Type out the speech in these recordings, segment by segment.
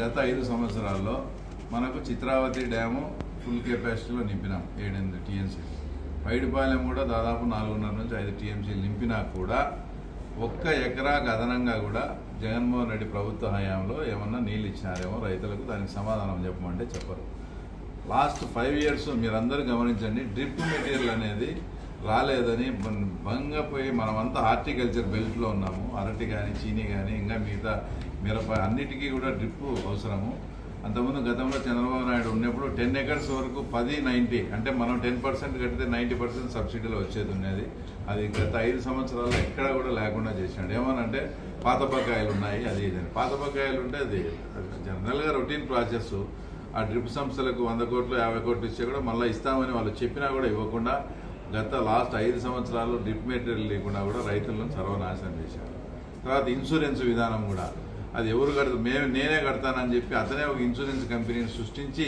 గత 5 సంవత్సరాల్లో మనకు చిత్రావతి డ్యాము ఫుల్ కెపాసిటీలో నింపినాం 7-8 టీఎంసీ. పైడిపాలెం కూడా దాదాపు 4.5 నుంచి 5 టీఎంసీలు నింపినా కూడా ఒక్క ఎకరాకు అదనంగా కూడా జగన్మోహన్ రెడ్డి ప్రభుత్వ హయాంలో ఏమన్నా నీళ్ళు ఇచ్చినారేమో రైతులకు, దానికి సమాధానం చెప్పమంటే చెప్పరు. లాస్ట్ 5 ఇయర్స్ మీరందరూ గమనించండి, డ్రిప్ మెటీరియల్ అనేది రాలేదని భంగపోయి మనమంతా హార్టికల్చర్ బెల్ట్లో ఉన్నాము. అరటి కానీ, చీనీ కానీ, ఇంకా మిగతా మిరప అన్నిటికీ కూడా డ్రిప్ అవసరము. అంతకుముందు గతంలో చంద్రబాబు నాయుడు ఉన్నప్పుడు 10 ఎకర్స్ వరకు 10-90 అంటే మనం 10% కడితే 90% సబ్సిడీలో వచ్చేది ఉన్నది. అది గత 5 సంవత్సరాల్లో ఎక్కడా కూడా లేకుండా చేశాడు. ఏమనంటే పాత బకాయిలు ఉన్నాయి, అది ఇదని. పాత బకాయిలు ఉంటే అది జనరల్గా రొటీన్ ప్రాసెస్. ఆ డ్రిప్ సంస్థలకు 100 కోట్లు 50 కోట్లు ఇచ్చే కూడా మళ్ళీ ఇస్తామని వాళ్ళు చెప్పినా కూడా ఇవ్వకుండా లాస్ట్ 5 సంవత్సరాల్లో డ్రిప్ మెటీరియల్ లేకుండా కూడా రైతులను సర్వనాశనం చేశారు. తర్వాత ఇన్సూరెన్స్ విధానం కూడా అది ఎవరు నేనే కడతానని చెప్పి అతనే ఒక ఇన్సూరెన్స్ కంపెనీని సృష్టించి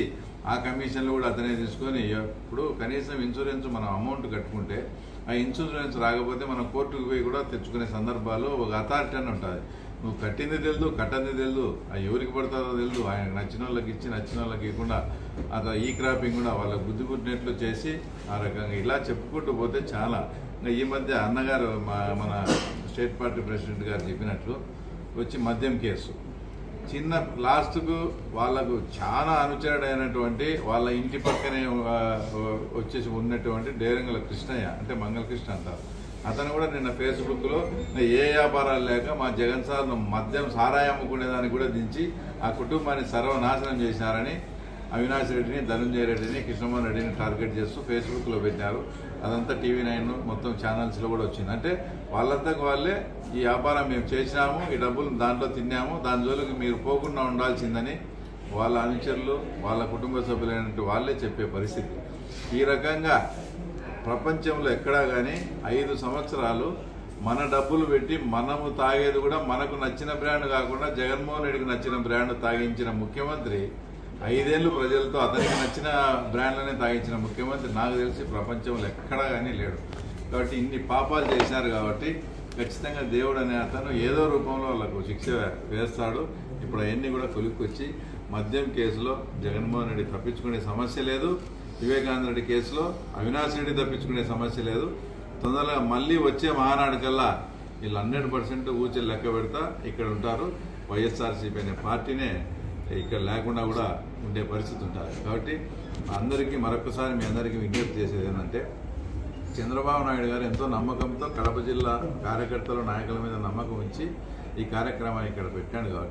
ఆ కమిషన్లు కూడా అతనే తీసుకొని ఇప్పుడు కనీసం ఇన్సూరెన్స్ మనం అమౌంట్ కట్టుకుంటే ఆ ఇన్సూరెన్స్ రాకపోతే మనం కోర్టుకు పోయి కూడా తెచ్చుకునే సందర్భాలు ఒక అథారిటీ అని ఉంటుంది. నువ్వు కట్టింది తెలుదు, కట్టంది తెలుదు, అది ఎవరికి పడుతుందో తెలుదు. ఆయనకు నచ్చిన వాళ్ళకి ఇచ్చి నచ్చిన వాళ్ళకి ఇవ్వకుండా అతను ఈ క్రాపింగ్ కూడా వాళ్ళకి బుద్ధి పుట్టినట్లు చేసి ఆ రకంగా ఇలా చెప్పుకుంటూ పోతే చాలా. ఇంకా ఈ మధ్య అన్నగారు మన స్టేట్ పార్టీ ప్రెసిడెంట్ గారు చెప్పినట్లు వచ్చి మద్యం కేసు చిన్న లాస్ట్కు వాళ్ళకు చాలా అనుచరుడైనటువంటి వాళ్ళ ఇంటి పక్కనే వచ్చేసి ఉన్నటువంటి డేరంగుల కృష్ణయ్య, అంటే మంగళకృష్ణ అంటారు, అతను కూడా నిన్న ఫేస్బుక్లో ఏ వ్యాపారాలు లేక మా జగన్ సార్ మద్యం సారాయి అమ్ముకునేదానికి కూడా దించి ఆ కుటుంబాన్ని సర్వనాశనం చేశారని అవినాష్ రెడ్డిని, ధనంజయ రెడ్డిని, కృష్ణమోహన్ రెడ్డిని టార్గెట్ చేస్తూ ఫేస్బుక్లో పెట్టారు. అదంతా TV9 మొత్తం ఛానల్స్లో కూడా వచ్చింది. అంటే వాళ్ళంతా వాళ్ళే ఈ వ్యాపారం మేము చేసినాము, ఈ డబ్బులు దాంట్లో తిన్నాము, దాని జోలికి మీరు పోకుండా ఉండాల్సిందని వాళ్ళ అనుచరులు, వాళ్ళ కుటుంబ సభ్యులైనటువంటి వాళ్ళే చెప్పే పరిస్థితి. ఈ రకంగా ప్రపంచంలో ఎక్కడా కానీ 5 సంవత్సరాలు మన డబ్బులు పెట్టి మనము తాగేది కూడా మనకు నచ్చిన బ్రాండ్ కాకుండా జగన్మోహన్ రెడ్డికి నచ్చిన బ్రాండ్ తాగించిన ముఖ్యమంత్రి, 5 ఏళ్ళు ప్రజలతో అతనికి నచ్చిన బ్రాండ్లనే తాగించిన ముఖ్యమంత్రి నాకు తెలిసి ప్రపంచంలో ఎక్కడా కానీ లేడు. కాబట్టి ఇన్ని పాపాలు చేశారు కాబట్టి ఖచ్చితంగా దేవుడు అనే అతను ఏదో రూపంలో వాళ్ళకు శిక్ష వేస్తాడు. ఇప్పుడు అవన్నీ కూడా కొలిక్కొచ్చి మద్యం కేసులో జగన్మోహన్ రెడ్డి తప్పించుకునే సమస్య లేదు, వివేకానంద రెడ్డి కేసులో అవినాష్ రెడ్డి తప్పించుకునే సమస్య లేదు. తొందరగా మళ్ళీ వచ్చే మహానాడు కల్లా వీళ్ళు 100% ఊచలు లెక్క పెడతా ఇక్కడ ఉంటారు. వైఎస్ఆర్సీపీ అనే పార్టీనే ఇక్కడ లేకుండా కూడా ఉండే పరిస్థితి ఉంటుంది. కాబట్టి అందరికీ మరొకసారి మీ అందరికీ విజ్ఞప్తి చేసేది ఏంటంటే, చంద్రబాబు నాయుడు గారు ఎంతో నమ్మకంతో కడప జిల్లా కార్యకర్తలు, నాయకుల మీద నమ్మకం ఉంచి ఈ కార్యక్రమాన్ని ఇక్కడ పెట్టాడు కాబట్టి